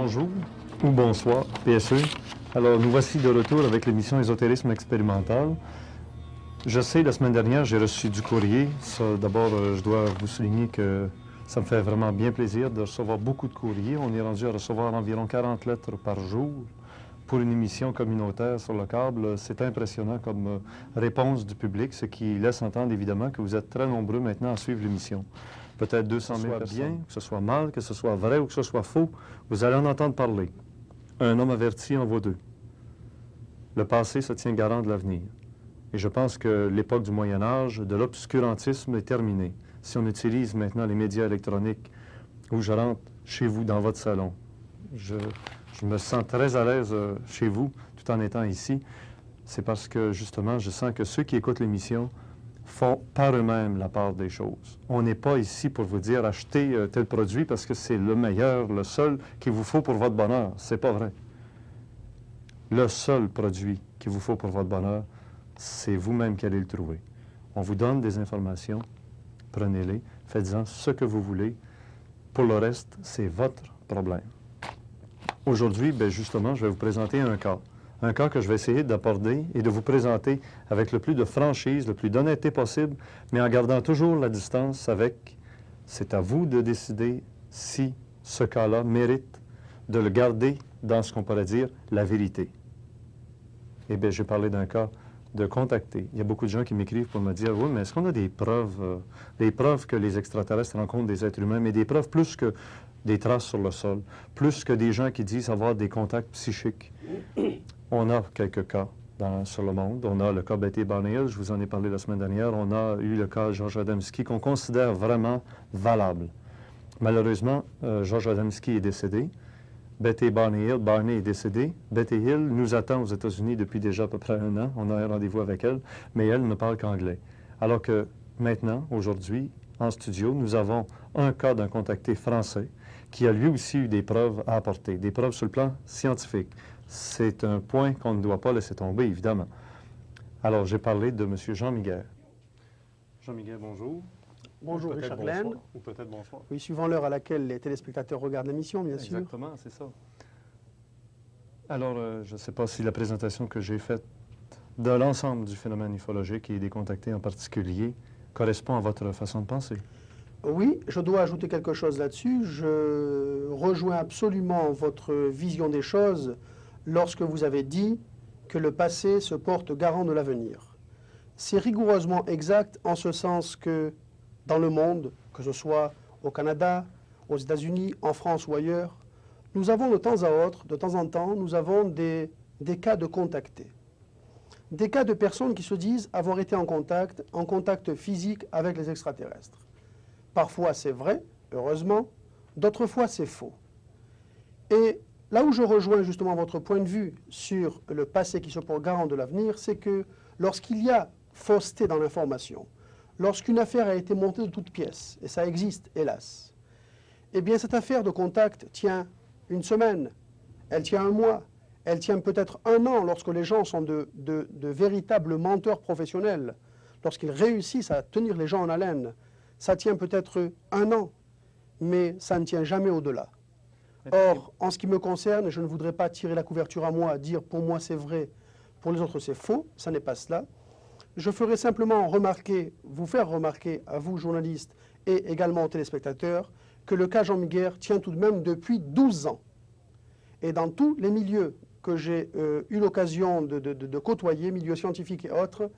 bonjour ou bonsoir, PSE. Alors, nous voici de retour avec l'émission Ésotérisme expérimental. Je sais, la semaine dernière, j'ai reçu du courrier. D'abord, je dois vous souligner que ça me fait vraiment bien plaisir de recevoir beaucoup de courriers. On est rendu à recevoir environ 40 lettres par jour pour une émission communautaire sur le câble. C'est impressionnant comme réponse du public, ce qui laisse entendre évidemment que vous êtes très nombreux maintenant à suivre l'émission. Peut-être 200 000 personnes. Bien, que ce soit mal, que ce soit vrai ou que ce soit faux, vous allez en entendre parler. Un homme averti en vaut deux. Le passé se tient garant de l'avenir. Et je pense que l'époque du Moyen Âge, de l'obscurantisme, est terminée. Si on utilise maintenant les médias électroniques, où je rentre chez vous, dans votre salon, je me sens très à l'aise chez vous, tout en étant ici, c'est parce que, justement, je sens que ceux qui écoutent l'émission font par eux-mêmes la part des choses. On n'est pas ici pour vous dire achetez tel produit parce que c'est le meilleur, le seul qu'il vous faut pour votre bonheur. C'est pas vrai. Le seul produit qu'il vous faut pour votre bonheur, c'est vous-même qui allez le trouver. On vous donne des informations, prenez-les, faites-en ce que vous voulez. Pour le reste, c'est votre problème. Aujourd'hui, bien justement, je vais vous présenter un cas. Un cas que je vais essayer d'aborder et de vous présenter avec le plus de franchise, le plus d'honnêteté possible, mais en gardant toujours la distance avec... C'est à vous de décider si ce cas-là mérite de le garder dans ce qu'on pourrait dire la vérité. Eh bien, je vais parler d'un cas de contacter. Il y a beaucoup de gens qui m'écrivent pour me dire « Oui, mais est-ce qu'on a des preuves que les extraterrestres rencontrent des êtres humains, mais des preuves plus que des traces sur le sol, plus que des gens qui disent avoir des contacts psychiques. » On a quelques cas sur le monde. On a le cas Betty Barney, je vous en ai parlé la semaine dernière. On a eu le cas Georges Adamski qu'on considère vraiment valable. Malheureusement, Georges Adamski est décédé. Betty Barney est décédée. Betty Hill nous attend aux États-Unis depuis déjà à peu près 1 an. On a un rendez-vous avec elle, mais elle ne parle qu'anglais. Alors que maintenant, aujourd'hui, en studio, nous avons un cas d'un contacté français qui a lui aussi eu des preuves à apporter, des preuves sur le plan scientifique. C'est un point qu'on ne doit pas laisser tomber, évidemment. Alors, j'ai parlé de M. Jean Miguel. Jean Miguel, bonjour. Bonjour, Richard Glenn. Ou peut-être bonsoir. Oui, suivant l'heure à laquelle les téléspectateurs regardent l'émission, bien sûr. Exactement, c'est ça. Alors, je ne sais pas si la présentation que j'ai faite de l'ensemble du phénomène ufologique et des contactés en particulier correspond à votre façon de penser. Oui, je dois ajouter quelque chose là-dessus. Je rejoins absolument votre vision des choses lorsque vous avez dit que le passé se porte garant de l'avenir. C'est rigoureusement exact en ce sens que dans le monde, que ce soit au Canada, aux États-Unis, en France ou ailleurs, nous avons de temps à autre, de temps en temps, nous avons des cas de contactés. Des cas de personnes qui se disent avoir été en contact physique avec les extraterrestres. Parfois c'est vrai, heureusement, d'autres fois c'est faux. Et là où je rejoins justement votre point de vue sur le passé qui se porte garant de l'avenir, c'est que lorsqu'il y a fausseté dans l'information, lorsqu'une affaire a été montée de toutes pièces, et ça existe, hélas, eh bien cette affaire de contact tient 1 semaine, elle tient 1 mois, elle tient peut-être 1 an lorsque les gens sont de véritables menteurs professionnels, lorsqu'ils réussissent à tenir les gens en haleine, ça tient peut-être 1 an, mais ça ne tient jamais au-delà. Or, en ce qui me concerne, je ne voudrais pas tirer la couverture à moi, dire pour moi c'est vrai, pour les autres c'est faux, ça n'est pas cela. Je ferai simplement remarquer, vous faire remarquer à vous, journalistes, et également aux téléspectateurs, que le cas Jean Miguel tient tout de même depuis 12 ans. Et dans tous les milieux que j'ai eu l'occasion de côtoyer, milieux scientifiques et autres,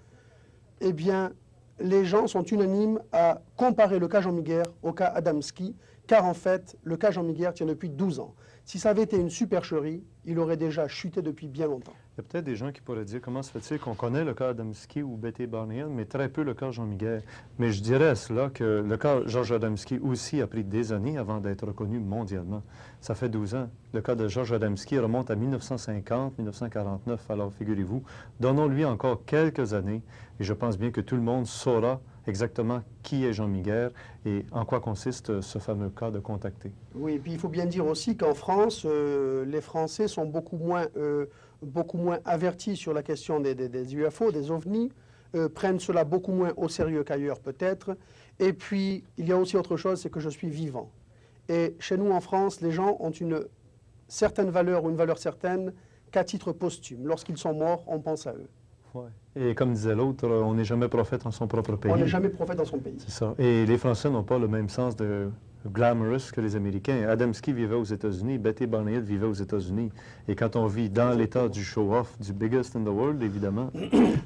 eh bien, les gens sont unanimes à comparer le cas Jean Miguel au cas Adamski, car en fait, le cas Jean Miguel tient depuis 12 ans. Si ça avait été une supercherie, il aurait déjà chuté depuis bien longtemps. Il y a peut-être des gens qui pourraient dire comment se fait-il qu'on connaît le cas Adamski ou Betty Barney, mais très peu le cas Jean Miguel. Mais je dirais à cela que le cas Georges Adamski aussi a pris des années avant d'être reconnu mondialement. Ça fait 12 ans. Le cas de Georges Adamski remonte à 1950-1949. Alors, figurez-vous, donnons-lui encore quelques années et je pense bien que tout le monde saura exactement qui est Jean Miguel et en quoi consiste ce fameux cas de contacté. Oui, et puis il faut bien dire aussi qu'en France, les Français sont beaucoup moins avertis sur la question des UFO, des ovnis, prennent cela beaucoup moins au sérieux qu'ailleurs peut-être. Et puis, il y a aussi autre chose, c'est que je suis vivant. Et chez nous en France, les gens ont une certaines valeurs ou une valeur certaine qu'à titre posthume. Lorsqu'ils sont morts, on pense à eux. Ouais. Et comme disait l'autre, on n'est jamais prophète en son propre pays. On n'est jamais prophète dans son pays. C'est ça. Et les Français n'ont pas le même sens de glamorous que les Américains. Adamski vivait aux États-Unis, Betty Barnhill vivait aux États-Unis. Et quand on vit dans l'état du show-off, du biggest in the world, évidemment,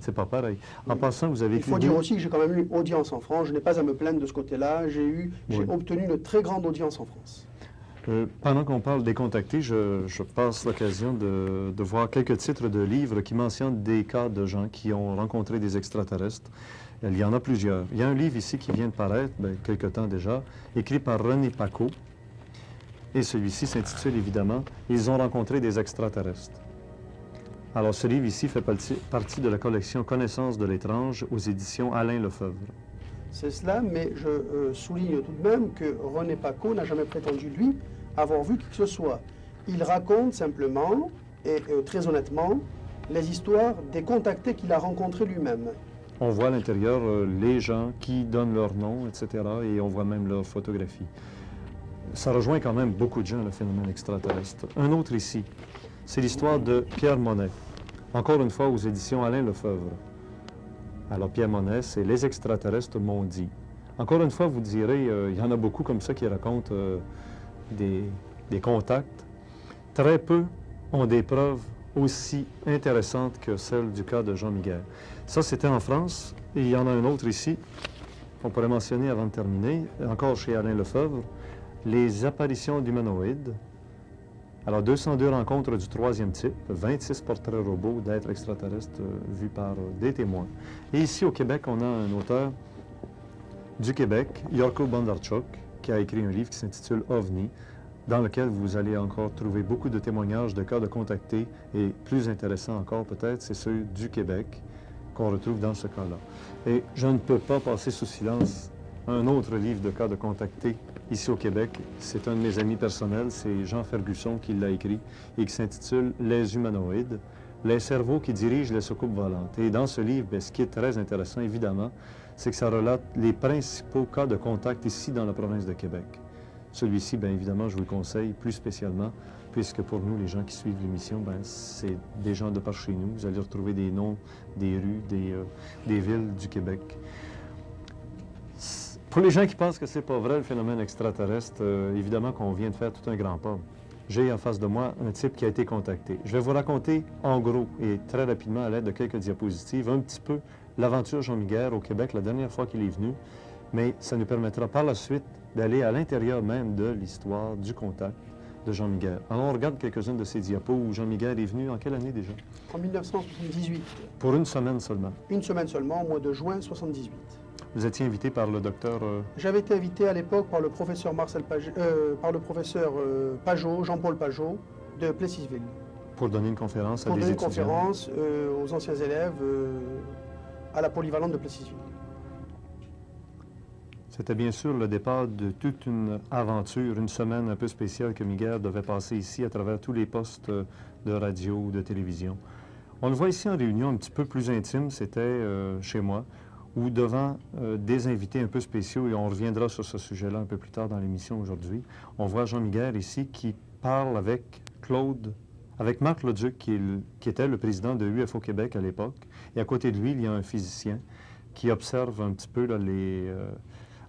c'est pas pareil. En passant, vous avez... Il faut dire aussi que j'ai quand même eu audience en France. Je n'ai pas à me plaindre de ce côté-là. J'ai obtenu une très grande audience en France. Pendant qu'on parle des contactés, je passe l'occasion de voir quelques titres de livres qui mentionnent des cas de gens qui ont rencontré des extraterrestres. Il y en a plusieurs. Il y a un livre ici qui vient de paraître, quelque temps déjà, écrit par René Paco. Et celui-ci s'intitule évidemment « Ils ont rencontré des extraterrestres ». Alors ce livre ici fait partie de la collection Connaissance de l'étrange aux éditions Alain Lefebvre. C'est cela, mais je souligne tout de même que René Paco n'a jamais prétendu, lui, avoir vu qui que ce soit. Il raconte simplement, et très honnêtement, les histoires des contactés qu'il a rencontrés lui-même. On voit à l'intérieur les gens qui donnent leur nom, etc., et on voit même leurs photographies. Ça rejoint quand même beaucoup de gens, le phénomène extraterrestre. Un autre ici, c'est l'histoire de Pierre Monet, encore une fois aux éditions Alain Lefebvre. Alors, Pierre Monet, c'est « Les extraterrestres m'ont dit ». Encore une fois, vous direz, il y en a beaucoup comme ça qui racontent des contacts. Très peu ont des preuves aussi intéressantes que celle du cas de Jean Miguel. Ça, c'était en France, et il y en a un autre ici, qu'on pourrait mentionner avant de terminer, encore chez Alain Lefebvre, « Les apparitions d'humanoïdes ». Alors, 202 rencontres du troisième type, 26 portraits robots d'êtres extraterrestres vus par des témoins. Et ici, au Québec, on a un auteur du Québec, Yorko Bondarchuk, qui a écrit un livre qui s'intitule « OVNI », dans lequel vous allez encore trouver beaucoup de témoignages de cas de contactés, et plus intéressant encore peut-être, c'est ceux du Québec qu'on retrouve dans ce cas-là. Et je ne peux pas passer sous silence un autre livre de cas de contactés ici au Québec. C'est un de mes amis personnels, c'est Jean Fergusson qui l'a écrit et qui s'intitule « Les humanoïdes, les cerveaux qui dirigent les soucoupes volantes ». Et dans ce livre, ce qui est très intéressant, évidemment, c'est que ça relate les principaux cas de contact ici dans la province de Québec. Celui-ci, bien évidemment, je vous le conseille plus spécialement, puisque pour nous, les gens qui suivent l'émission, c'est des gens de par chez nous. Vous allez retrouver des noms, des rues, des villes du Québec. Pour les gens qui pensent que c'est pas vrai, le phénomène extraterrestre, évidemment qu'on vient de faire tout un grand pas. J'ai en face de moi un type qui a été contacté. Je vais vous raconter en gros et très rapidement à l'aide de quelques diapositives un petit peu l'aventure Jean Miguel au Québec la dernière fois qu'il est venu, mais ça nous permettra par la suite d'aller à l'intérieur même de l'histoire du contact de Jean Miguel. Alors on regarde quelques-unes de ces diapos où Jean Miguel est venu en quelle année déjà? En 1978. Pour une semaine seulement? Une semaine seulement, au mois de juin 1978. Vous étiez invité par le docteur... J'avais été invité à l'époque par le professeur Pajot, Jean-Paul Pajot, de Plessisville. Pour donner une conférence à des étudiants? Pour donner une conférence aux anciens élèves à la polyvalente de Plessisville. C'était bien sûr le départ de toute une aventure, une semaine un peu spéciale que Miguel devait passer ici à travers tous les postes de radio ou de télévision. On le voit ici en réunion un petit peu plus intime, c'était chez moi, ou devant des invités un peu spéciaux, et on reviendra sur ce sujet-là un peu plus tard dans l'émission aujourd'hui. On voit Jean Miguel ici qui parle avec Marc Leduc, qui était le président de UFO Québec à l'époque, et à côté de lui, il y a un physicien qui observe un petit peu là,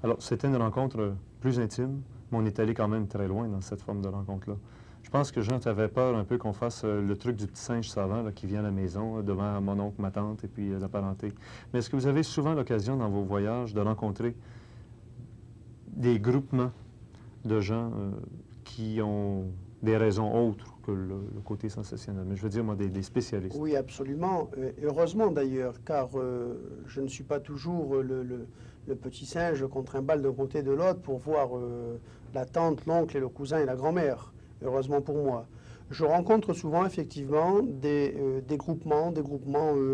Alors, c'était une rencontre plus intime, mais on est allé quand même très loin dans cette forme de rencontre-là. Je pense que Jean, tu avais peur un peu qu'on fasse le truc du petit singe savant là, qui vient à la maison devant mon oncle, ma tante et puis la parenté. Mais est-ce que vous avez souvent l'occasion dans vos voyages de rencontrer des groupements de gens qui ont des raisons autres que le côté sensationnel? Mais je veux dire, moi, des spécialistes. Oui, absolument. Heureusement d'ailleurs, car je ne suis pas toujours le petit singe qu'on trimballe d'un côté et de l'autre pour voir la tante, l'oncle et le cousin et la grand-mère. Heureusement pour moi. Je rencontre souvent effectivement des groupements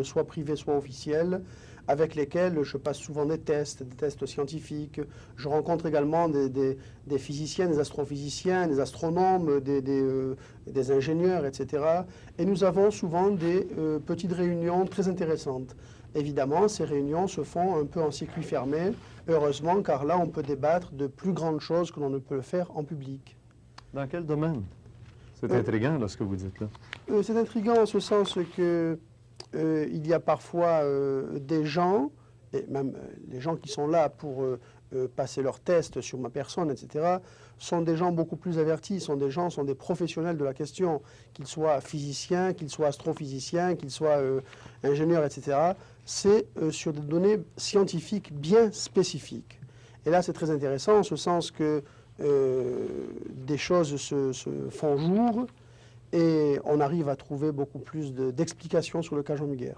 soit privés, soit officiels, avec lesquels je passe souvent des tests scientifiques. Je rencontre également des physiciens, des astrophysiciens, des astronomes, des ingénieurs, etc. Et nous avons souvent des petites réunions très intéressantes. Évidemment, ces réunions se font un peu en circuit fermé, heureusement, car là, on peut débattre de plus grandes choses que l'on ne peut le faire en public. Dans quel domaine? C'est intriguant, là, ce que vous dites, là. C'est intriguant en ce sens que il y a parfois des gens, et même les gens qui sont là pour passer leurs tests sur ma personne, etc., sont des gens beaucoup plus avertis, sont des professionnels de la question, qu'ils soient physiciens, qu'ils soient astrophysiciens, qu'ils soient ingénieurs, etc. C'est sur des données scientifiques bien spécifiques. Et là, c'est très intéressant en ce sens que des choses se font jour et on arrive à trouver beaucoup plus d'explications sur le cas Jean Muguer.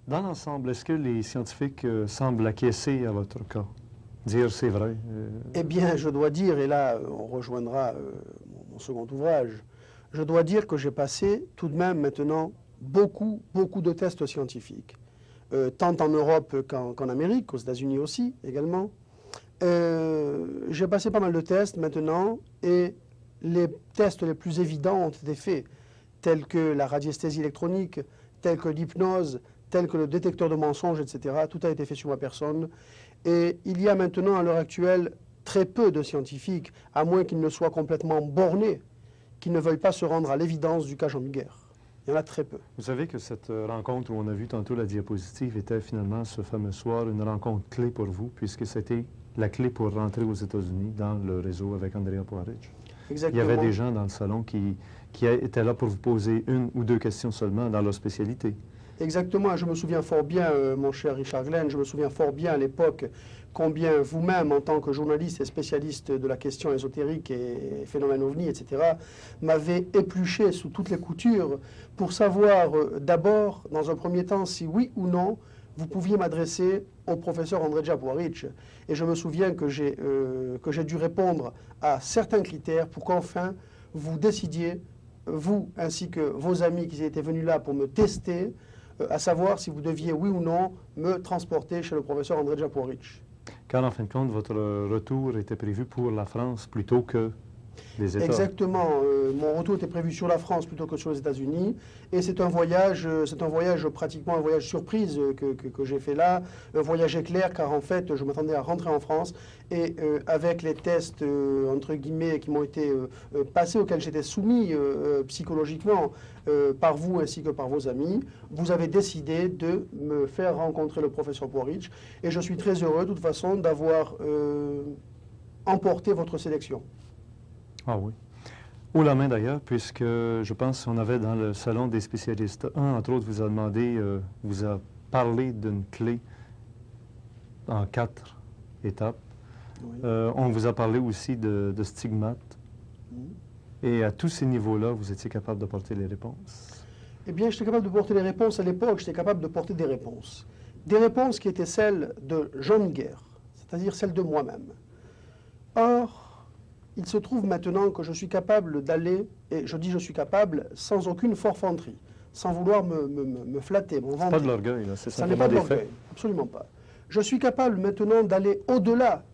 Dans l'ensemble, est-ce que les scientifiques semblent acquiescer à votre cas? Dire c'est vrai? Eh bien, je dois dire, et là, on rejoindra mon second ouvrage, je dois dire que j'ai passé tout de même maintenant beaucoup de tests scientifiques, tant en Europe qu'en Amérique, aux États-Unis aussi également. J'ai passé pas mal de tests maintenant, et les tests les plus évidents ont été faits, tels que la radiesthésie électronique, tels que l'hypnose, tels que le détecteur de mensonges, etc. Tout a été fait sur ma personne. Et il y a maintenant, à l'heure actuelle, très peu de scientifiques, à moins qu'ils ne soient complètement bornés, qui ne veuillent pas se rendre à l'évidence du cas Jean Muguer. Il y en a très peu. Vous savez que cette rencontre où on a vu tantôt la diapositive était finalement ce fameux soir une rencontre clé pour vous, puisque c'était la clé pour rentrer aux États-Unis dans le réseau avec Andrea Puaric. Exactement. Il y avait des gens dans le salon qui étaient là pour vous poser une ou deux questions seulement dans leur spécialité. Exactement, je me souviens fort bien, mon cher Richard Glenn, je me souviens fort bien à l'époque combien vous-même, en tant que journaliste et spécialiste de la question ésotérique et phénomène ovni, etc., m'avez épluché sous toutes les coutures pour savoir d'abord, dans un premier temps, si oui ou non, vous pouviez m'adresser au professeur Andrea Puaric. Et je me souviens que j'ai dû répondre à certains critères pour qu'enfin vous décidiez, vous ainsi que vos amis qui étaient venus là pour me tester, à savoir si vous deviez, oui ou non, me transporter chez le professeur Andrea Puaric. Car en fin de compte, votre retour était prévu pour la France plutôt que les États. Exactement. Mon retour était prévu sur la France plutôt que sur les États-Unis. Et c'est un voyage pratiquement un voyage surprise que j'ai fait là. Un voyage éclair, car en fait, je m'attendais à rentrer en France. Et avec les tests, entre guillemets, qui m'ont été passés, auxquels j'étais soumis psychologiquement par vous ainsi que par vos amis, vous avez décidé de me faire rencontrer le professeur Puaric. Et je suis très heureux, de toute façon, d'avoir emporté votre sélection. Ah oui. Haut la main d'ailleurs, puisque je pense qu'on avait dans le salon des spécialistes, un, entre autres, vous a demandé, vous a parlé d'une clé en 4 étapes. Oui. On vous a parlé aussi de stigmates. Et à tous ces niveaux-là, vous étiez capable de porter les réponses? Eh bien, j'étais capable de porter les réponses. À l'époque, j'étais capable de porter des réponses. Des réponses qui étaient celles de Jean Muguer, c'est-à-dire celles de moi-même. Or, il se trouve maintenant que je suis capable d'aller, et je dis je suis capable, sans aucune forfanterie, sans vouloir me flatter, me vanter. Pas de l'orgueil, là, c'est ça n'est pas de l'orgueil, absolument pas. Je suis capable maintenant d'aller au-delà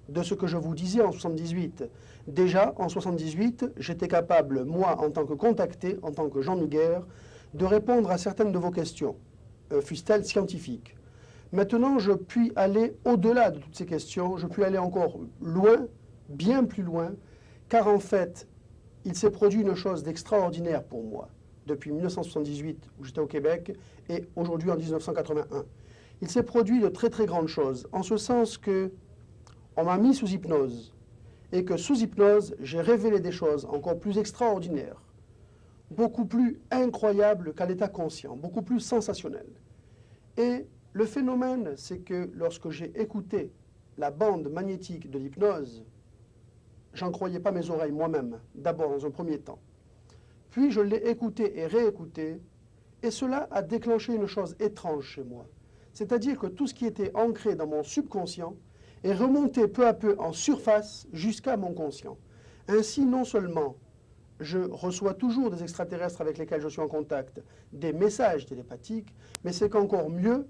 de ce que je vous disais en 78. Déjà, en 78, j'étais capable, moi, en tant que contacté, en tant que Jean Muguer, de répondre à certaines de vos questions, fussent-elles scientifiques. Maintenant, je puis aller au-delà de toutes ces questions, je puis aller encore loin, bien plus loin, car en fait, il s'est produit une chose d'extraordinaire pour moi, depuis 1978, où j'étais au Québec, et aujourd'hui en 1981. Il s'est produit de très grandes choses, en ce sens que on m'a mis sous hypnose, et que sous hypnose, j'ai révélé des choses encore plus extraordinaires, beaucoup plus incroyables qu'à l'état conscient, beaucoup plus sensationnelles. Et le phénomène, c'est que lorsque j'ai écouté la bande magnétique de l'hypnose, j'en croyais pas mes oreilles moi-même, d'abord dans un premier temps. Puis je l'ai écouté et réécouté, et cela a déclenché une chose étrange chez moi. C'est-à-dire que tout ce qui était ancré dans mon subconscient est remonté peu à peu en surface jusqu'à mon conscient. Ainsi, non seulement je reçois toujours des extraterrestres avec lesquels je suis en contact, des messages télépathiques, mais c'est qu'encore mieux,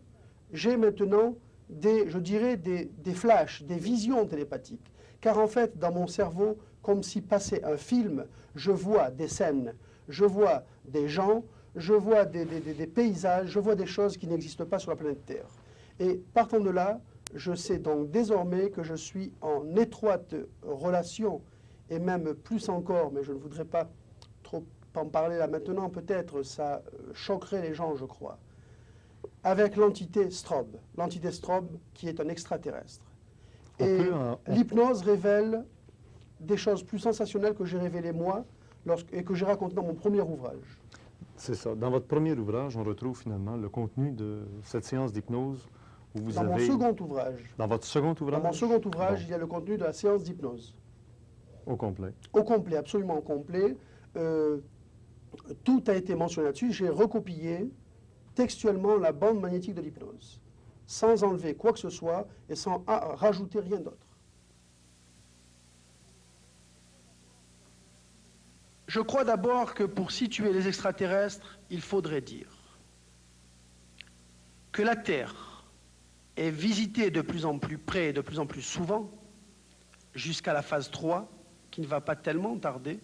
j'ai maintenant je dirais des flashs, des visions télépathiques. Car en fait, dans mon cerveau, comme si passait un film, je vois des scènes, je vois des gens, je vois des paysages, je vois des choses qui n'existent pas sur la planète Terre. Et partant de là, je sais donc désormais que je suis en étroite relation et même plus encore, mais je ne voudrais pas trop en parler là maintenant, peut-être ça choquerait les gens, je crois, avec l'entité Strobe. L'entité Strobe qui est un extraterrestre. Et l'hypnose révèle des choses plus sensationnelles que j'ai révélées moi et que j'ai racontées dans mon premier ouvrage. C'est ça. Dans votre premier ouvrage, on retrouve finalement le contenu de cette séance d'hypnose où vous avez... Dans mon second ouvrage. Dans votre second ouvrage? Dans mon second ouvrage, il y a le contenu de la séance d'hypnose. Au complet? Au complet, absolument au complet. Tout a été mentionné là-dessus. J'ai recopié textuellement la bande magnétique de l'hypnose, sans enlever quoi que ce soit et sans rajouter rien d'autre. Je crois d'abord que pour situer les extraterrestres, il faudrait dire que la Terre est visitée de plus en plus près et de plus en plus souvent, jusqu'à la phase 3, qui ne va pas tellement tarder,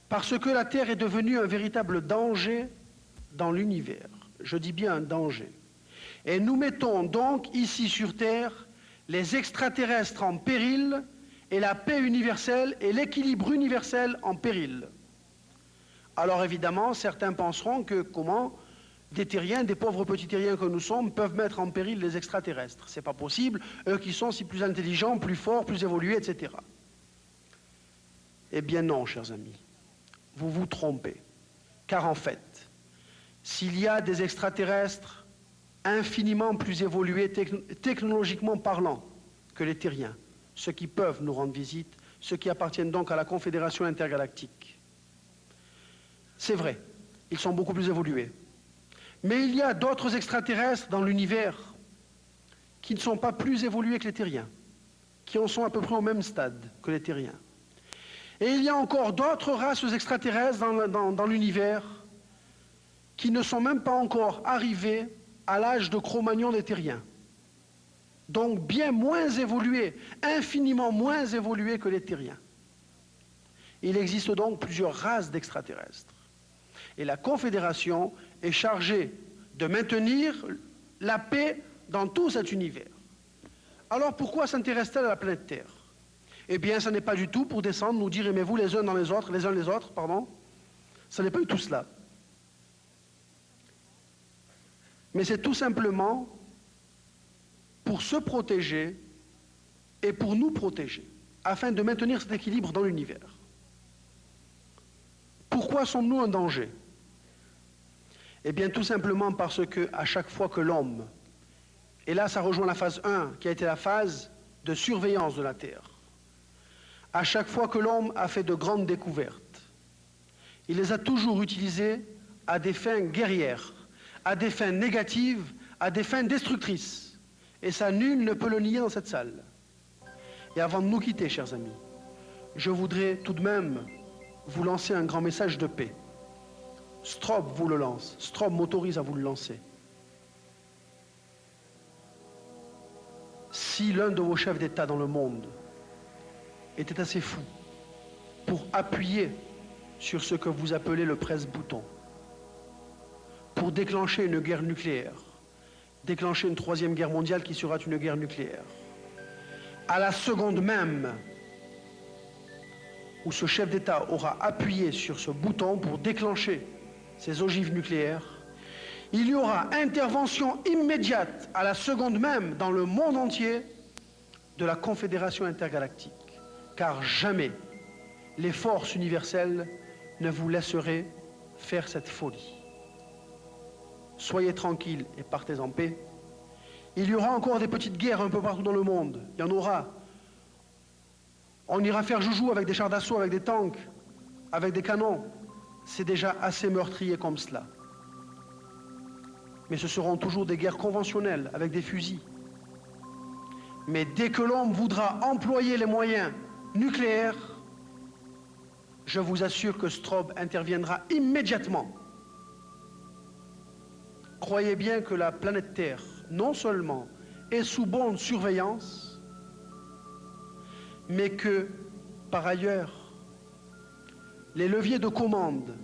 parce que la Terre est devenue un véritable danger dans l'univers. Je dis bien un danger. Et nous mettons donc ici sur Terre les extraterrestres en péril et la paix universelle et l'équilibre universel en péril. Alors évidemment, certains penseront que comment des terriens, des pauvres petits terriens que nous sommes, peuvent mettre en péril les extraterrestres. C'est pas possible, eux qui sont si plus intelligents, plus forts, plus évolués, etc. Eh bien non, chers amis, vous vous trompez. Car en fait, s'il y a des extraterrestres infiniment plus évolués technologiquement parlant que les terriens, ceux qui peuvent nous rendre visite, ceux qui appartiennent donc à la Confédération intergalactique. C'est vrai, ils sont beaucoup plus évolués. Mais il y a d'autres extraterrestres dans l'univers qui ne sont pas plus évolués que les terriens, qui en sont à peu près au même stade que les terriens. Et il y a encore d'autres races extraterrestres dans l'univers qui ne sont même pas encore arrivés à l'âge de Cro-Magnon des terriens. Donc bien moins évolués, infiniment moins évolués que les terriens. Il existe donc plusieurs races d'extraterrestres. Et la Confédération est chargée de maintenir la paix dans tout cet univers. Alors pourquoi s'intéresse-t-elle à la planète Terre? Eh bien, ce n'est pas du tout pour descendre, nous dire aimez-vous les uns dans les autres, les uns les autres, pardon. Ce n'est pas du tout cela. Mais c'est tout simplement pour se protéger et pour nous protéger, afin de maintenir cet équilibre dans l'univers. Pourquoi sommes-nous un danger? Eh bien, tout simplement parce que, à chaque fois que l'homme, et là ça rejoint la phase 1, qui a été la phase de surveillance de la Terre, à chaque fois que l'homme a fait de grandes découvertes, il les a toujours utilisées à des fins guerrières, à des fins négatives, à des fins destructrices. Et ça, nul ne peut le nier dans cette salle. Et avant de nous quitter, chers amis, je voudrais tout de même vous lancer un grand message de paix. Strobe vous le lance. Strobe m'autorise à vous le lancer. Si l'un de vos chefs d'État dans le monde était assez fou pour appuyer sur ce que vous appelez le presse-bouton, pour déclencher une guerre nucléaire, déclencher une troisième guerre mondiale qui sera une guerre nucléaire, à la seconde même où ce chef d'État aura appuyé sur ce bouton pour déclencher ces ogives nucléaires, il y aura intervention immédiate à la seconde même dans le monde entier de la Confédération intergalactique. Car jamais les forces universelles ne vous laisseraient faire cette folie. Soyez tranquilles et partez en paix. Il y aura encore des petites guerres un peu partout dans le monde. Il y en aura. On ira faire joujou avec des chars d'assaut, avec des tanks, avec des canons. C'est déjà assez meurtrier comme cela. Mais ce seront toujours des guerres conventionnelles, avec des fusils. Mais dès que l'homme voudra employer les moyens nucléaires, je vous assure que Strobe interviendra immédiatement. Croyez bien que la planète Terre, non seulement est sous bonne surveillance, mais que, par ailleurs, les leviers de commande,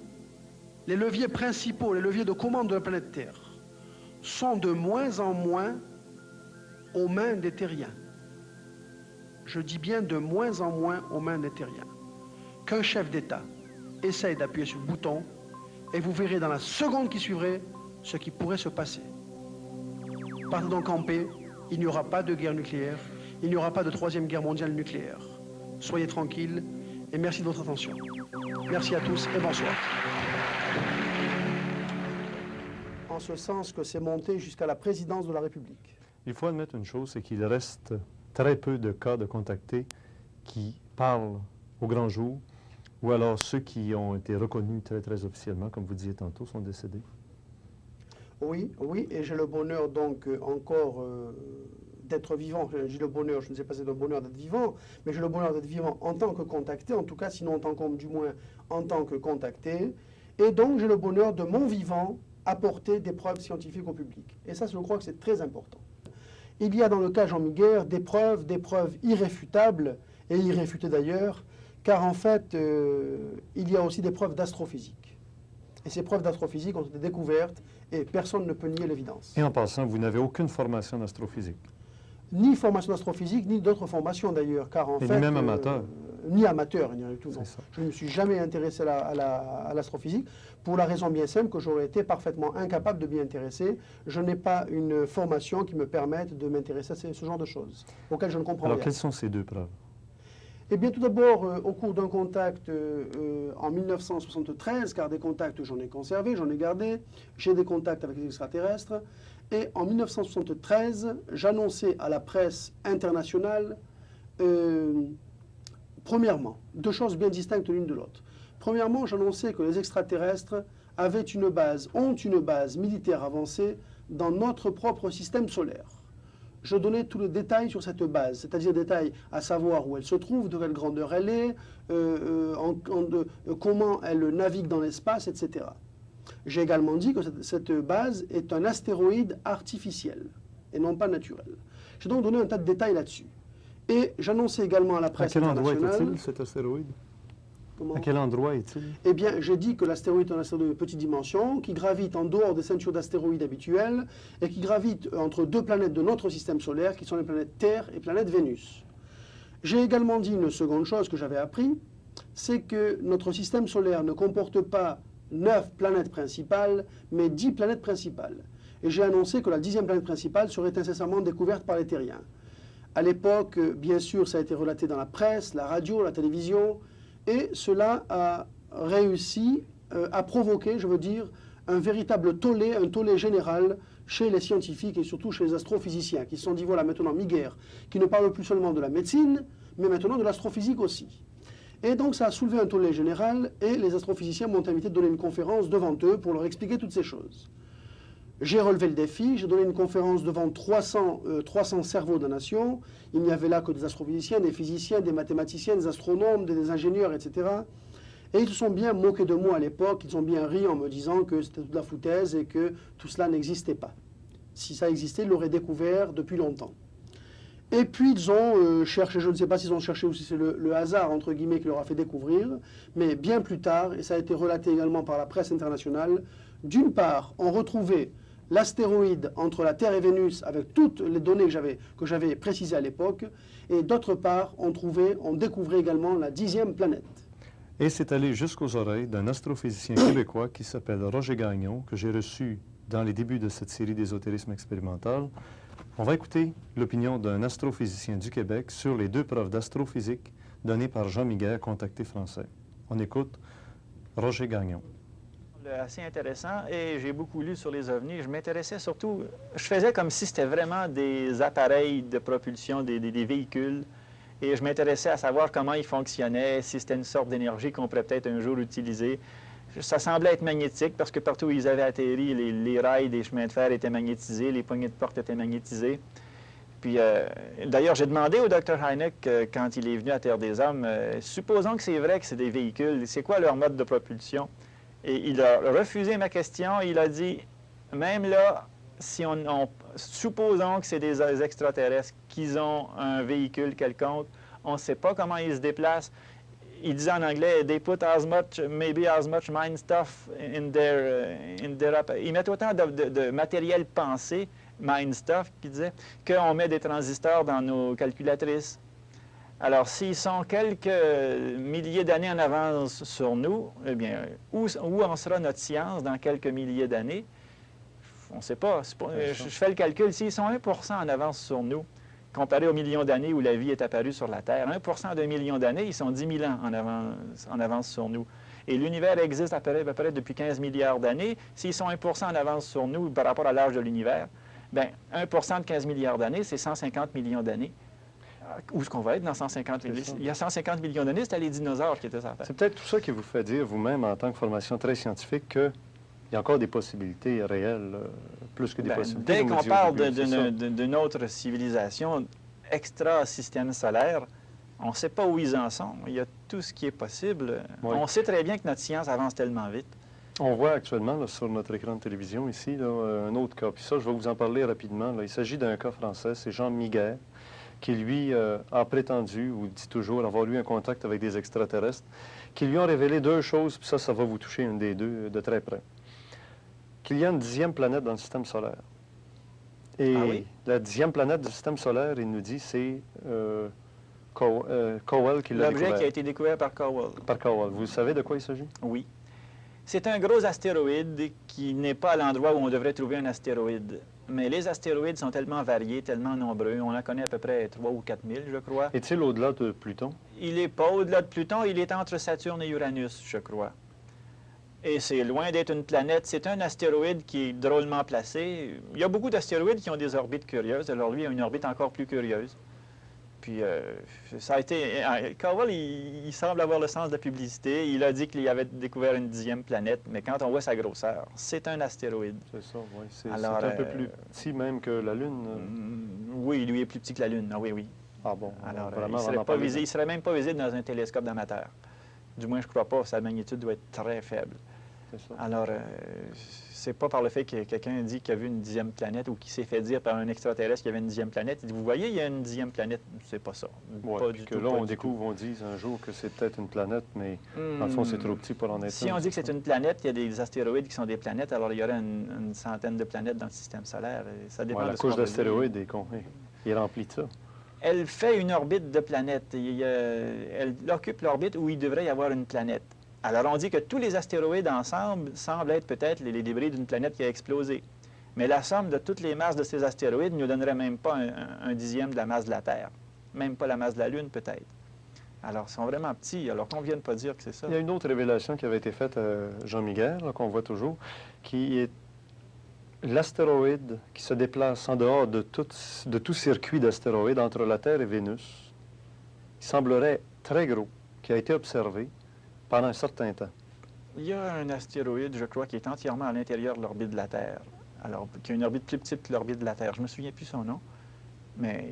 les leviers principaux, les leviers de commande de la planète Terre, sont de moins en moins aux mains des terriens. je dis bien de moins en moins aux mains des terriens. Qu'un chef d'État essaye d'appuyer sur le bouton et vous verrez dans la seconde qui suivrait ce qui pourrait se passer. Partez donc en paix, il n'y aura pas de guerre nucléaire, il n'y aura pas de troisième guerre mondiale nucléaire. Soyez tranquilles et merci de votre attention. Merci à tous et bonsoir. En ce sens que c'est monté jusqu'à la présidence de la République. Il faut admettre une chose, c'est qu'il reste très peu de cas de contactés qui parlent au grand jour, ou alors ceux qui ont été reconnus très officiellement, comme vous disiez tantôt, sont décédés. Oui, et j'ai le bonheur donc encore d'être vivant. J'ai le bonheur, je ne sais pas si c'est le bonheur d'être vivant, mais j'ai le bonheur d'être vivant en tant que contacté, en tout cas, sinon du moins en tant que contacté. Et donc j'ai le bonheur de mon vivant apporter des preuves scientifiques au public. Et ça, je crois que c'est très important. Il y a dans le cas Jean Miguer des preuves irréfutables, et irréfutées d'ailleurs, car en fait, il y a aussi des preuves d'astrophysique. Et ces preuves d'astrophysique ont été découvertes, et personne ne peut nier l'évidence. Et en passant, vous n'avez aucune formation d'astrophysique? Ni formation d'astrophysique, ni d'autres formations d'ailleurs, car en fait... Ni même amateur? Ni amateur, ni rien du tout, non. Ça. Je ne me suis jamais intéressé à l'astrophysique, pour la raison bien simple que j'aurais été parfaitement incapable de m'y intéresser. Je n'ai pas une formation qui me permette de m'intéresser à ce genre de choses, auxquelles je ne comprends rien. Alors, quelles sont ces deux preuves? Eh bien, tout d'abord, au cours d'un contact en 1973, car des contacts j'en ai conservé, j'en ai gardé, j'ai des contacts avec les extraterrestres, et en 1973, j'annonçais à la presse internationale, premièrement, deux choses bien distinctes l'une de l'autre. Premièrement, j'annonçais que les extraterrestres ont une base militaire avancée dans notre propre système solaire. Je donnais tous les détails sur cette base, c'est-à-dire détails à savoir où elle se trouve, de quelle grandeur elle est, comment elle navigue dans l'espace, etc. J'ai également dit que cette base est un astéroïde artificiel et non pas naturel. J'ai donc donné un tas de détails là-dessus. Et j'annonçais également à la presse internationale... À quel endroit est-il, cet astéroïde? Comment? À quel endroit est-il? Eh bien, j'ai dit que l'astéroïde est un astéroïde de petite dimension, qui gravite en dehors des ceintures d'astéroïdes habituelles, et qui gravite entre deux planètes de notre système solaire, qui sont les planètes Terre et planète Vénus. J'ai également dit une seconde chose que j'avais appris, c'est que notre système solaire ne comporte pas 9 planètes principales, mais 10 planètes principales. Et j'ai annoncé que la 10e planète principale serait incessamment découverte par les terriens. À l'époque, bien sûr, ça a été relaté dans la presse, la radio, la télévision, et cela a réussi à provoquer, je veux dire, un véritable tollé, un tollé général chez les scientifiques et surtout chez les astrophysiciens, qui se sont dit, voilà, maintenant Miguer, qui ne parle plus seulement de la médecine, mais maintenant de l'astrophysique aussi. Et donc ça a soulevé un tollé général, et les astrophysiciens m'ont invité de donner une conférence devant eux pour leur expliquer toutes ces choses. J'ai relevé le défi, j'ai donné une conférence devant 300 cerveaux de la nation. Il n'y avait là que des astrophysiciens, des physiciens, des mathématiciens, des astronomes, des ingénieurs, etc. Et ils se sont bien moqués de moi à l'époque, ils ont bien ri en me disant que c'était toute la foutaise et que tout cela n'existait pas. Si ça existait, ils l'auraient découvert depuis longtemps. Et puis ils ont cherché, je ne sais pas s'ils ont cherché ou si c'est le hasard, entre guillemets, qui leur a fait découvrir, mais bien plus tard, et ça a été relaté également par la presse internationale, d'une part, on retrouvait l'astéroïde entre la Terre et Vénus avec toutes les données que j'avais précisées à l'époque, et d'autre part, on découvrait également la 10e planète. Et c'est allé jusqu'aux oreilles d'un astrophysicien québécois qui s'appelle Roger Gagnon, que j'ai reçu dans les débuts de cette série d'ésotérisme expérimental. On va écouter l'opinion d'un astrophysicien du Québec sur les deux preuves d'astrophysique données par Jean Miguer, contacté français. On écoute Roger Gagnon. Assez intéressant, et j'ai beaucoup lu sur les ovnis. Je m'intéressais surtout, je faisais comme si c'était vraiment des appareils de propulsion, des véhicules, et je m'intéressais à savoir comment ils fonctionnaient, si c'était une sorte d'énergie qu'on pourrait peut-être un jour utiliser. Ça semblait être magnétique, parce que partout où ils avaient atterri, les rails des chemins de fer étaient magnétisés, les poignées de porte étaient magnétisées. Puis, d'ailleurs, j'ai demandé au Dr Hynek, quand il est venu à Terre des Hommes, supposons que c'est vrai que c'est des véhicules, c'est quoi leur mode de propulsion? Et il a refusé ma question. Il a dit, même là, si supposons que c'est des extraterrestres, qu'ils ont un véhicule quelconque, on ne sait pas comment ils se déplacent. Il disait en anglais, they put maybe as much mind stuff in their ils mettent autant de matériel pensé, mind stuff, qu'il disait, qu'on met des transistors dans nos calculatrices. Alors, s'ils sont quelques milliers d'années en avance sur nous, eh bien, où en sera notre science dans quelques milliers d'années? On ne sait pas. Je fais le calcul. S'ils sont 1% en avance sur nous, comparé aux millions d'années où la vie est apparue sur la Terre, 1% d'un million d'années, ils sont 10 000 ans en avance sur nous. Et l'univers existe à peu près depuis 15 milliards d'années. S'ils sont 1% en avance sur nous par rapport à l'âge de l'univers, bien, 1% de 15 milliards d'années, c'est 150 millions d'années. Où est-ce qu'on va être dans 150 millions? Il y a 150 millions d'années, c'était les dinosaures qui étaient sur la Terre. C'est peut-être tout ça qui vous fait dire, vous-même, en tant que formation très scientifique, qu'il y a encore des possibilités réelles, plus que des possibilités. Dès qu'on parle d'une autre civilisation extra-système solaire, on ne sait pas où ils en sont. Il y a tout ce qui est possible. Oui. On sait très bien que notre science avance tellement vite. On voit actuellement là, sur notre écran de télévision ici là, un autre cas. Puis ça, je vais vous en parler rapidement. Là. Il s'agit d'un cas français, c'est Jean Miguel, qui lui a prétendu, ou dit toujours, avoir eu un contact avec des extraterrestres, qui lui ont révélé deux choses, puis ça va vous toucher une des deux de très près. Qu'il y a une 10e planète dans le système solaire. Et oui? La 10e planète du système solaire, il nous dit, c'est Cowell qui l'a découvert. L'objet qui a été découvert par Cowell. Par Cowell. Vous savez de quoi il s'agit? Oui. C'est un gros astéroïde qui n'est pas à l'endroit où on devrait trouver un astéroïde. Mais les astéroïdes sont tellement variés, tellement nombreux. On en connaît à peu près 3 ou 4 000, je crois. Est-il au-delà de Pluton? Il n'est pas au-delà de Pluton. Il est entre Saturne et Uranus, je crois. Et c'est loin d'être une planète. C'est un astéroïde qui est drôlement placé. Il y a beaucoup d'astéroïdes qui ont des orbites curieuses. Alors lui, il a une orbite encore plus curieuse. Puis, ça a été... Cowell, il semble avoir le sens de la publicité. Il a dit qu'il avait découvert une 10e planète, mais quand on voit sa grosseur, c'est un astéroïde. C'est ça, oui. C'est un peu plus petit même que la Lune. Oui, lui est plus petit que la Lune. Ah, oui, oui. Ah bon? Alors, il ne serait même pas visible dans un télescope d'amateur. Du moins, je ne crois pas. Sa magnitude doit être très faible. C'est ça. Alors, c'est pas par le fait que quelqu'un dit qu'il a vu une 10e planète ou qu'il s'est fait dire par un extraterrestre qu'il y avait une 10e planète. Il dit, vous voyez, il y a une 10e planète. C'est pas ça. Ouais, pas du que tout, là, on découvre, on dit un jour que c'est peut-être une planète, mais dans le fond, c'est trop petit pour en être. Si on dit que c'est une planète, il y a des astéroïdes qui sont des planètes, alors il y aurait une centaine de planètes dans le système solaire. Et ça dépend la couche d'astéroïdes est remplie de ça. Elle fait une orbite de planète. Elle occupe l'orbite où il devrait y avoir une planète. Alors, on dit que tous les astéroïdes ensemble semblent être peut-être les débris d'une planète qui a explosé. Mais la somme de toutes les masses de ces astéroïdes ne nous donnerait même pas un dixième de la masse de la Terre. Même pas la masse de la Lune, peut-être. Alors, ils sont vraiment petits. Alors qu'on ne vienne pas dire que c'est ça. Il y a une autre révélation qui avait été faite à Jean Miguel, qu'on voit toujours, qui est l'astéroïde qui se déplace en dehors de tout circuit d'astéroïdes entre la Terre et Vénus. Il semblerait très gros, qui a été observé pendant un certain temps. Il y a un astéroïde, je crois, qui est entièrement à l'intérieur de l'orbite de la Terre. Alors, qui a une orbite plus petite que l'orbite de la Terre. Je ne me souviens plus son nom, mais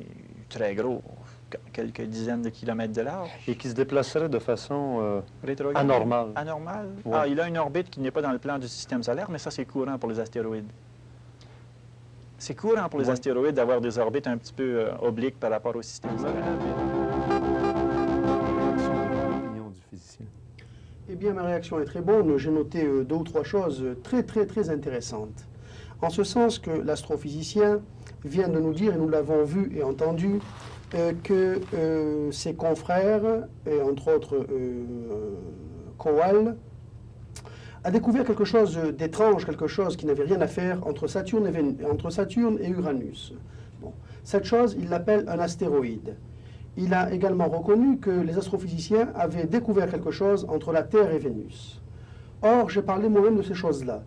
très gros, quelques dizaines de kilomètres de large. Et qui se déplacerait de façon anormale. Anormale? Ouais. Ah, il a une orbite qui n'est pas dans le plan du système solaire, mais ça, c'est courant pour les astéroïdes. C'est courant pour les astéroïdes d'avoir des orbites un petit peu obliques par rapport au système solaire. Eh bien, ma réaction est très bonne. J'ai noté 2 ou 3 choses très intéressantes. En ce sens que l'astrophysicien vient de nous dire, et nous l'avons vu et entendu, que ses confrères, et entre autres Cowell, a découvert quelque chose d'étrange, quelque chose qui n'avait rien à faire entre Saturne et Uranus. Bon. Cette chose, il l'appelle un astéroïde. Il a également reconnu que les astrophysiciens avaient découvert quelque chose entre la Terre et Vénus. Or, j'ai parlé moi-même de ces choses-là.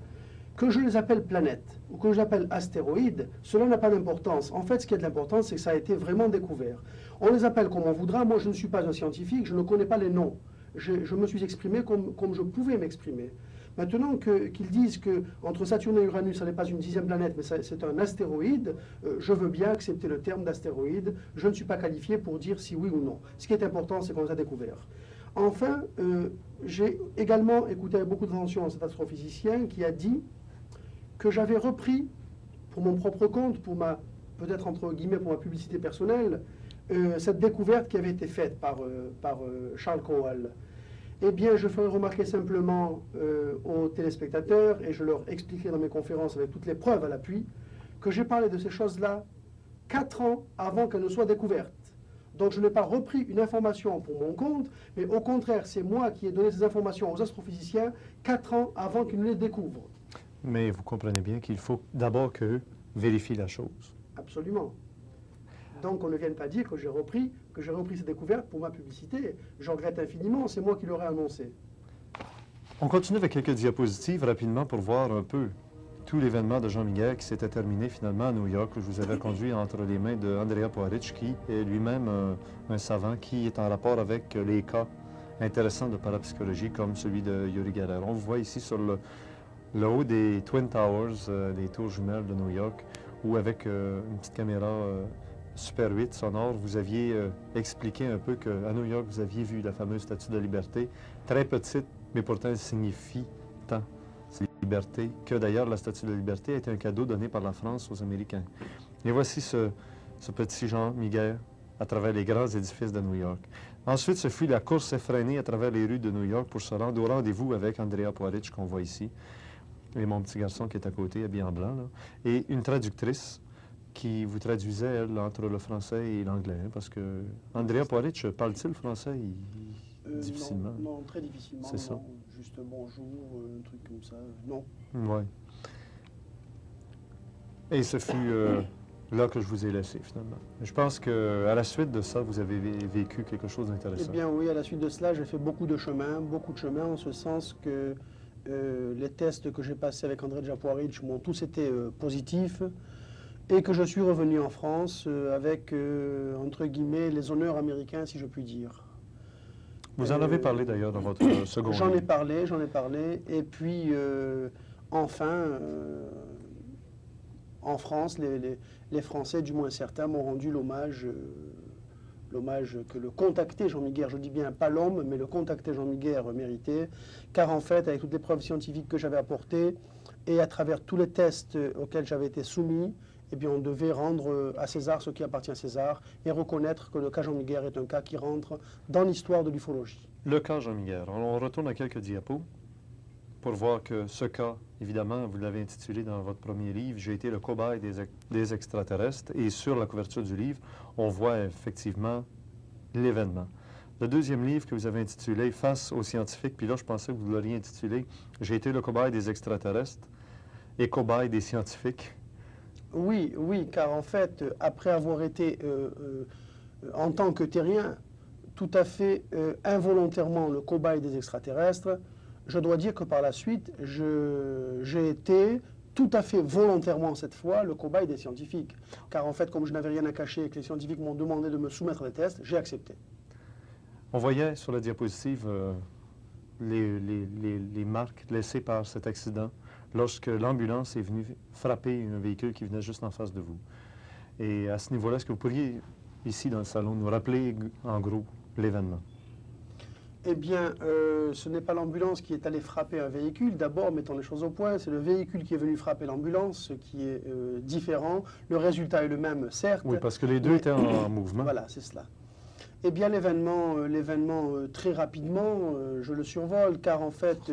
Que je les appelle planètes ou que je les appelle astéroïdes, cela n'a pas d'importance. En fait, ce qui a de l'importance, c'est que ça a été vraiment découvert. On les appelle comme on voudra. Moi, je ne suis pas un scientifique, je ne connais pas les noms. Je me suis exprimé comme je pouvais m'exprimer. Maintenant qu'ils disent qu'entre Saturne et Uranus, ça n'est pas une 10e planète, mais c'est un astéroïde, je veux bien accepter le terme d'astéroïde. Je ne suis pas qualifié pour dire si oui ou non. Ce qui est important, c'est qu'on les a découverts. Enfin, j'ai également écouté avec beaucoup d'attention cet astrophysicien qui a dit que j'avais repris, pour mon propre compte, peut-être entre guillemets pour ma publicité personnelle, cette découverte qui avait été faite par Charles Cowell. Eh bien, je ferai remarquer simplement aux téléspectateurs, et je leur expliquerai dans mes conférences avec toutes les preuves à l'appui, que j'ai parlé de ces choses-là 4 ans avant qu'elles ne soient découvertes. Donc je n'ai pas repris une information pour mon compte, mais au contraire, c'est moi qui ai donné ces informations aux astrophysiciens 4 ans avant qu'ils ne les découvrent. Mais vous comprenez bien qu'il faut d'abord qu'eux vérifient la chose. Absolument. Donc on ne vient pas dire que j'ai repris ces découvertes pour ma publicité. J'en regrette infiniment, c'est moi qui l'aurais annoncé. On continue avec quelques diapositives rapidement pour voir un peu tout l'événement de Jean Miguel qui s'était terminé finalement à New York, où je vous avais conduit entre les mains de Andrea Poaric, qui est lui-même un savant qui est en rapport avec les cas intéressants de parapsychologie comme celui de Yuri Geller. On vous voit ici sur le haut des Twin Towers, les tours jumelles de New York, où avec une petite caméra Super 8 sonore, vous aviez expliqué un peu qu'à New York, vous aviez vu la fameuse Statue de la Liberté, très petite, mais pourtant elle signifie tant cette liberté, que d'ailleurs la Statue de la Liberté a été un cadeau donné par la France aux Américains. Et voici ce petit Jean Miguel à travers les grands édifices de New York. Ensuite, ce fut la course effrénée à travers les rues de New York pour se rendre au rendez-vous avec Andrea Poaric qu'on voit ici, et mon petit garçon qui est à côté, habillé en blanc, là, et une traductrice qui vous traduisait, elle, entre le français et l'anglais, hein, parce que Andrea Poaric, parle-t-il le français difficilement? Non, très difficilement. C'est ça. Juste bonjour, un truc comme ça, non. Oui. Et ce fut là que je vous ai laissé, finalement. Je pense qu'à la suite de ça, vous avez vécu quelque chose d'intéressant. Eh bien oui, à la suite de cela, j'ai fait beaucoup de chemin, en ce sens que les tests que j'ai passés avec Andrea Poaric m'ont tous été positifs, et que je suis revenu en France avec, entre guillemets, les honneurs américains, si je puis dire. Vous en avez parlé d'ailleurs dans votre second livre. J'en ai parlé, et puis enfin, en France, les Français, du moins certains, m'ont rendu l'hommage que le contacté Jean Miguel, je dis bien pas l'homme, mais le contacté Jean Miguel méritait, car en fait, avec toutes les preuves scientifiques que j'avais apportées, et à travers tous les tests auxquels j'avais été soumis, eh bien, on devait rendre à César ce qui appartient à César et reconnaître que le cas Jean Miguel est un cas qui rentre dans l'histoire de l'ufologie. Le cas Jean Miguel. On retourne à quelques diapos pour voir que ce cas, évidemment, vous l'avez intitulé dans votre premier livre, « J'ai été le cobaye des extraterrestres » et sur la couverture du livre, on voit effectivement l'événement. Le deuxième livre que vous avez intitulé « Face aux scientifiques », puis là, je pensais que vous l'auriez intitulé « J'ai été le cobaye des extraterrestres et cobaye des scientifiques ». Oui, car en fait, après avoir été, en tant que terrien, tout à fait involontairement le cobaye des extraterrestres, je dois dire que par la suite, j'ai été tout à fait volontairement cette fois le cobaye des scientifiques. Car en fait, comme je n'avais rien à cacher et que les scientifiques m'ont demandé de me soumettre à des tests, j'ai accepté. On voyait sur la diapositive les marques laissées par cet accident lorsque l'ambulance est venue frapper un véhicule qui venait juste en face de vous. Et à ce niveau-là, est-ce que vous pourriez, ici dans le salon, nous rappeler en gros l'événement? Eh bien, ce n'est pas l'ambulance qui est allée frapper un véhicule. D'abord, mettons les choses au point, c'est le véhicule qui est venu frapper l'ambulance, ce qui est différent. Le résultat est le même, certes. Oui, parce que les deux étaient en mouvement. Voilà, c'est cela. Eh bien, l'événement, très rapidement, je le survole, car en fait,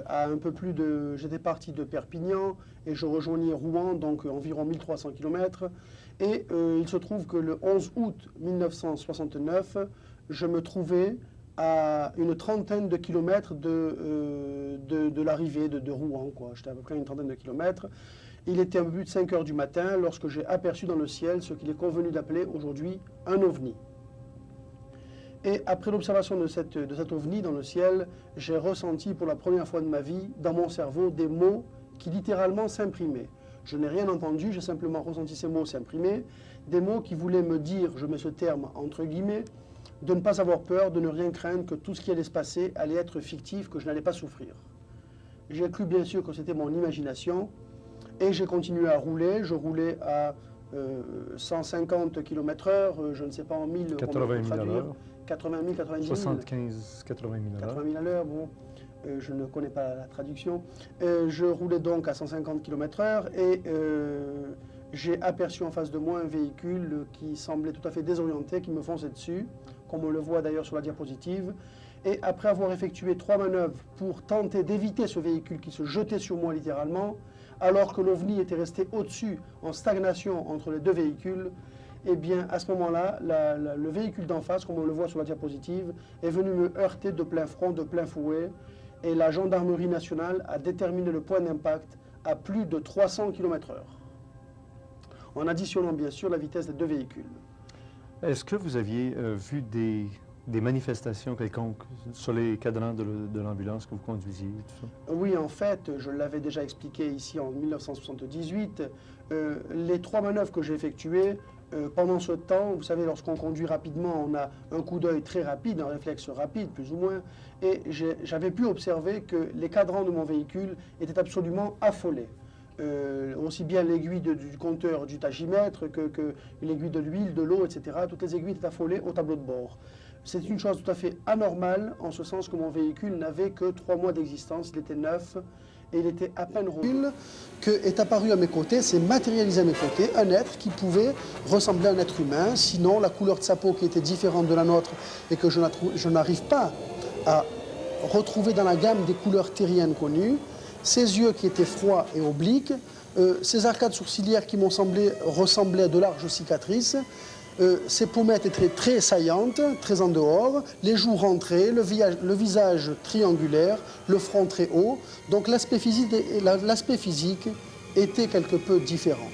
à un peu plus de... J'étais parti de Perpignan et je rejoignais Rouen, donc environ 1300 km. Et il se trouve que le 11 août 1969, je me trouvais à une trentaine de kilomètres de l'arrivée de Rouen, quoi. J'étais à peu près à une trentaine de kilomètres. Il était un peu plus de 5 heures du matin lorsque j'ai aperçu dans le ciel ce qu'il est convenu d'appeler aujourd'hui un ovni. Et après l'observation de cet ovni dans le ciel, j'ai ressenti pour la première fois de ma vie, dans mon cerveau, des mots qui littéralement s'imprimaient. Je n'ai rien entendu, j'ai simplement ressenti ces mots s'imprimer, des mots qui voulaient me dire, je mets ce terme entre guillemets, de ne pas avoir peur, de ne rien craindre, que tout ce qui allait se passer allait être fictif, que je n'allais pas souffrir. J'ai cru bien sûr que c'était mon imagination, et j'ai continué à rouler. Je roulais à 150 km/h, je ne sais pas en 1000... 80 000 à l'heure. 80 000, 90 000. 75, 80 000 à l'heure. 80 000 à l'heure, bon, je ne connais pas la traduction. Je roulais donc à 150 km/h et j'ai aperçu en face de moi un véhicule qui semblait tout à fait désorienté, qui me fonçait dessus, comme on le voit d'ailleurs sur la diapositive. Et après avoir effectué 3 manœuvres pour tenter d'éviter ce véhicule qui se jetait sur moi littéralement, alors que l'OVNI était resté au-dessus, en stagnation entre les deux véhicules, eh bien, à ce moment-là, le véhicule d'en face, comme on le voit sur la diapositive, est venu me heurter de plein front, de plein fouet, et la gendarmerie nationale a déterminé le point d'impact à plus de 300 km/h, en additionnant bien sûr la vitesse des deux véhicules. Est-ce que vous aviez vu des manifestations quelconques sur les cadrans de l'ambulance que vous conduisiez, tout ça? Oui, en fait, je l'avais déjà expliqué ici en 1978, les 3 manœuvres que j'ai effectuées, pendant ce temps, vous savez, lorsqu'on conduit rapidement, on a un coup d'œil très rapide, un réflexe rapide, plus ou moins, et j'avais pu observer que les cadrans de mon véhicule étaient absolument affolés. Aussi bien l'aiguille du compteur du tachymètre que l'aiguille de l'huile, de l'eau, etc. Toutes les aiguilles étaient affolées au tableau de bord. C'est une chose tout à fait anormale, en ce sens que mon véhicule n'avait que 3 mois d'existence, il était neuf, et il était à peine rouge. Que est apparu à mes côtés, s'est matérialisé à mes côtés, un être qui pouvait ressembler à un être humain, sinon la couleur de sa peau qui était différente de la nôtre et que je n'arrive pas à retrouver dans la gamme des couleurs terriennes connues, ses yeux qui étaient froids et obliques, ses arcades sourcilières qui m'ont semblé ressembler à de larges cicatrices, ses pommettes étaient très saillantes, très en dehors, les joues rentrées, le visage triangulaire, le front très haut. Donc l'aspect physique était quelque peu différent.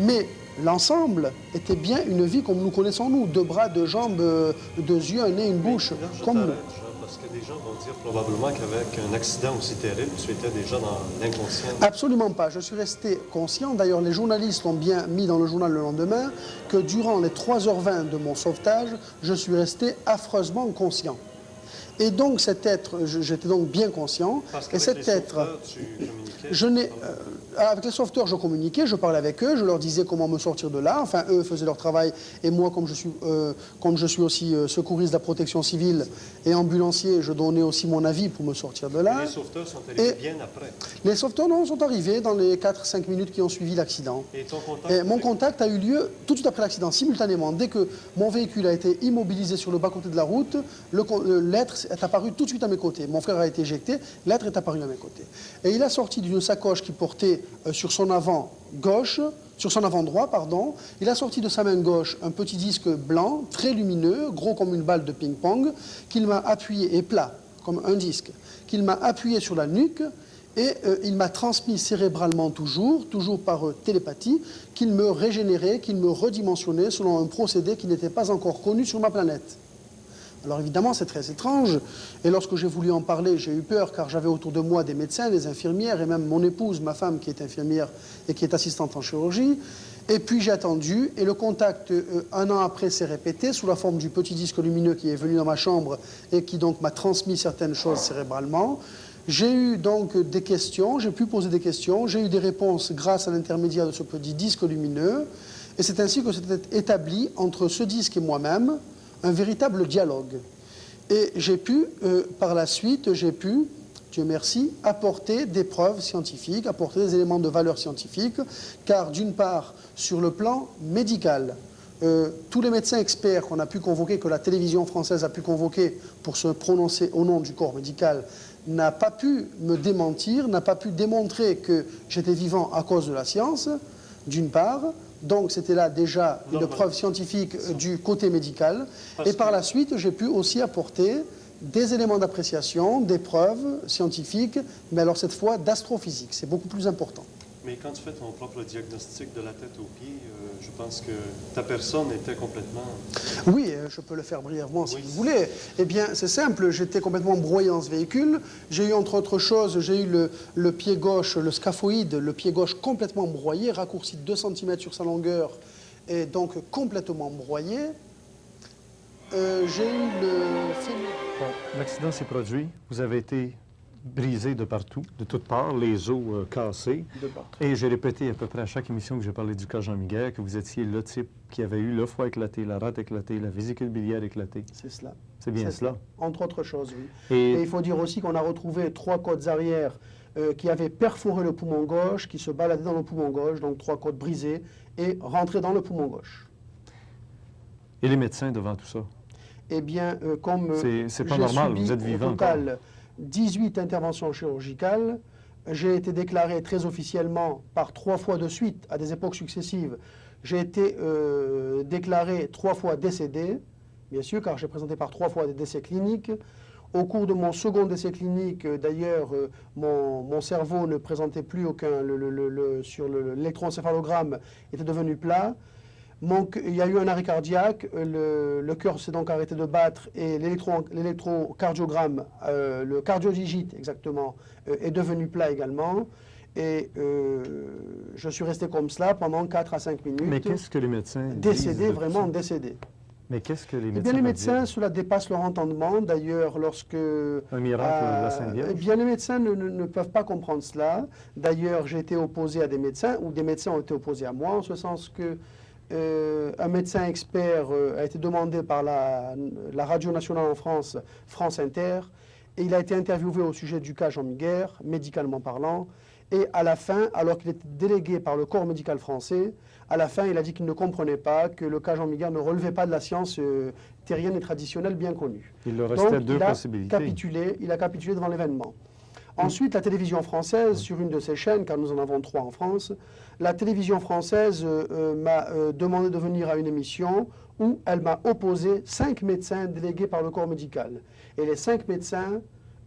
Mais l'ensemble était bien une vie comme nous connaissons nous, 2 bras, 2 jambes, 2 yeux, un nez, une bouche, comme nous. Parce que des gens vont dire probablement qu'avec un accident aussi terrible, tu étais déjà dans l'inconscient. Absolument pas. Je suis resté conscient. D'ailleurs, les journalistes l'ont bien mis dans le journal le lendemain, que durant les 3h20 de mon sauvetage, je suis resté affreusement conscient. Et donc cet être, j'étais donc bien conscient. Parce et cet être, avec les sauveteurs, je communiquais, je parlais avec eux, je leur disais comment me sortir de là. Enfin, eux faisaient leur travail et moi, comme je suis aussi secouriste de la protection civile et ambulancier, je donnais aussi mon avis pour me sortir de là. Et les sauveteurs sont arrivés bien après. Les sauveteurs, non, sont arrivés dans les 4-5 minutes qui ont suivi l'accident. Et ton contact? Mon contact a eu lieu tout de suite après l'accident, simultanément. Dès que mon véhicule a été immobilisé sur le bas-côté de la route, l'être est apparu tout de suite à mes côtés. Mon frère a été éjecté, l'être est apparu à mes côtés. Et il a sorti d'une sacoche qu'il portait sur son avant gauche, sur son avant droit, pardon, il a sorti de sa main gauche un petit disque blanc, très lumineux, gros comme une balle de ping-pong, qu'il m'a appuyé, et plat, comme un disque, qu'il m'a appuyé sur la nuque, et il m'a transmis cérébralement toujours par télépathie, qu'il me régénérait, qu'il me redimensionnait selon un procédé qui n'était pas encore connu sur ma planète. Alors évidemment, c'est très étrange, et lorsque j'ai voulu en parler, j'ai eu peur, car j'avais autour de moi des médecins, des infirmières, et même mon épouse, ma femme, qui est infirmière et qui est assistante en chirurgie. Et puis j'ai attendu, et le contact, 1 an après, s'est répété, sous la forme du petit disque lumineux qui est venu dans ma chambre, et qui donc m'a transmis certaines choses cérébralement. J'ai eu donc des questions, j'ai pu poser des questions, j'ai eu des réponses grâce à l'intermédiaire de ce petit disque lumineux, et c'est ainsi que s'était établi entre ce disque et moi-même un véritable dialogue. Et j'ai pu, par la suite, Dieu merci, apporter des preuves scientifiques, apporter des éléments de valeur scientifique, car d'une part, sur le plan médical, tous les médecins experts qu'on a pu convoquer, que la télévision française a pu convoquer pour se prononcer au nom du corps médical, n'a pas pu me démentir, n'a pas pu démontrer que j'étais vivant à cause de la science, d'une part. Donc c'était là déjà une preuve scientifique du côté médical. Et par la suite, j'ai pu aussi apporter des éléments d'appréciation, des preuves scientifiques, mais alors cette fois d'astrophysique. C'est beaucoup plus important. Mais quand tu fais ton propre diagnostic de la tête aux pieds, je pense que ta personne était complètement... Oui, je peux le faire brièvement si vous voulez. Eh bien, c'est simple, j'étais complètement broyé dans ce véhicule. J'ai eu, entre autres choses, j'ai eu le pied gauche, le scaphoïde, le pied gauche complètement broyé, raccourci de 2 cm sur sa longueur, et donc complètement broyé. J'ai eu le fémur... Bon, l'accident s'est produit, vous avez été brisé de partout, de toutes parts, les os cassés. Et j'ai répété à peu près à chaque émission que j'ai parlé du cas Jean-Miguel que vous étiez le type qui avait eu le foie éclaté, la rate éclatée, la vésicule biliaire éclatée. C'est cela. C'est bien cela. Entre autres choses, oui. Et il faut dire aussi qu'on a retrouvé 3 côtes arrière qui avaient perforé le poumon gauche, qui se baladaient dans le poumon gauche, donc 3 côtes brisées, et rentrées dans le poumon gauche. Et les médecins devant tout ça? Eh bien, comme c'est pas normal, vous êtes vivant. Au total, 18 interventions chirurgicales. J'ai été déclaré très officiellement par 3 fois de suite, à des époques successives, J'ai été déclaré 3 fois décédé, bien sûr, car j'ai présenté par 3 fois des décès cliniques. Au cours de mon second décès clinique, d'ailleurs, mon cerveau ne présentait plus aucun, sur l'électroencéphalogramme, était devenu plat. Il y a eu un arrêt cardiaque, le cœur s'est donc arrêté de battre et l'électrocardiogramme, le cardiodigite exactement, est devenu plat également. Et je suis resté comme cela pendant 4 à 5 minutes. Mais qu'est-ce que les médecins décédé, disent vraiment décédé. Mais qu'est-ce que les Eh médecins bien, les leur médecins, disent? cela dépasse leur entendement. D'ailleurs, lorsque... Un miracle de la Sainte Vierge? Eh bien, les médecins ne peuvent pas comprendre cela. D'ailleurs, j'ai été opposé à des médecins, ou des médecins ont été opposés à moi, en ce sens que un médecin expert a été demandé par la radio nationale en France, France Inter, et il a été interviewé au sujet du cas Jean Miguer, médicalement parlant. Et à la fin, alors qu'il était délégué par le corps médical français, à la fin, il a dit qu'il ne comprenait pas que le cas Jean Miguer ne relevait pas de la science terrienne et traditionnelle bien connue. Il leur restait Donc, deux possibilités. Il a capitulé devant l'événement. Ensuite, la télévision française, sur une de ses chaînes, car nous en avons 3 en France, la télévision française m'a demandé de venir à une émission où elle m'a opposé 5 médecins délégués par le corps médical. Et les 5 médecins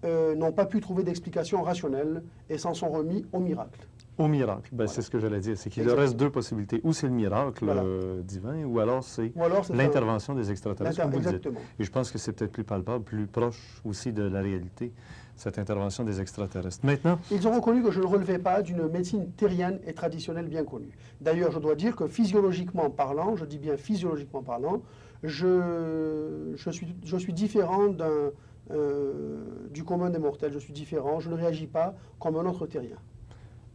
n'ont pas pu trouver d'explication rationnelle et s'en sont remis au miracle. Au miracle, ben, Voilà. c'est ce que j'allais dire, c'est qu'il leur reste 2 possibilités. Ou c'est le miracle Voilà. divin, ou alors c'est c'est l'intervention des extraterrestres, comme vous le dites. Exactement. Et je pense que c'est peut-être plus palpable, plus proche aussi de la réalité, cette intervention des extraterrestres. Maintenant, Ils ont reconnu que je ne relevais pas d'une médecine terrienne et traditionnelle bien connue. D'ailleurs, je dois dire que physiologiquement parlant, je dis bien physiologiquement parlant, je suis différent du commun des mortels. Je suis différent, je ne réagis pas comme un autre terrien.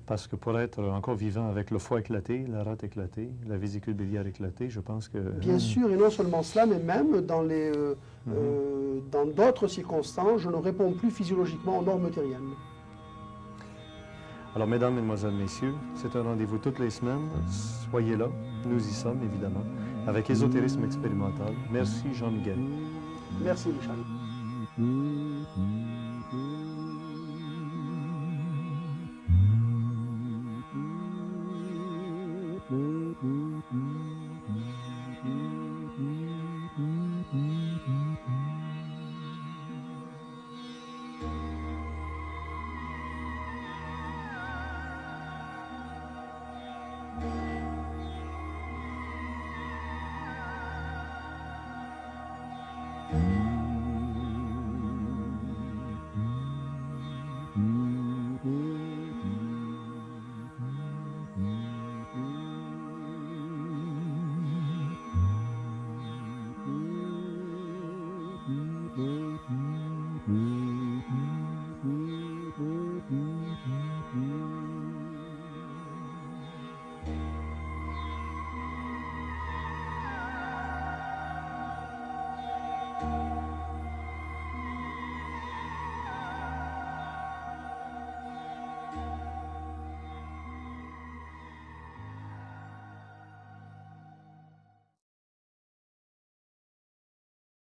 parce que pour être encore vivant avec le foie éclaté, la rate éclatée, la vésicule biliaire éclatée, je pense que... Bien sûr, et non seulement cela, mais même dans d'autres circonstances, je ne réponds plus physiologiquement aux normes terriennes. Alors, mesdames, mesdemoiselles, messieurs, c'est un rendez-vous toutes les semaines. Soyez là, nous y sommes, évidemment, avec Ésotérisme expérimental. Merci, Jean-Miguel. Merci, Michel. Mm-hmm.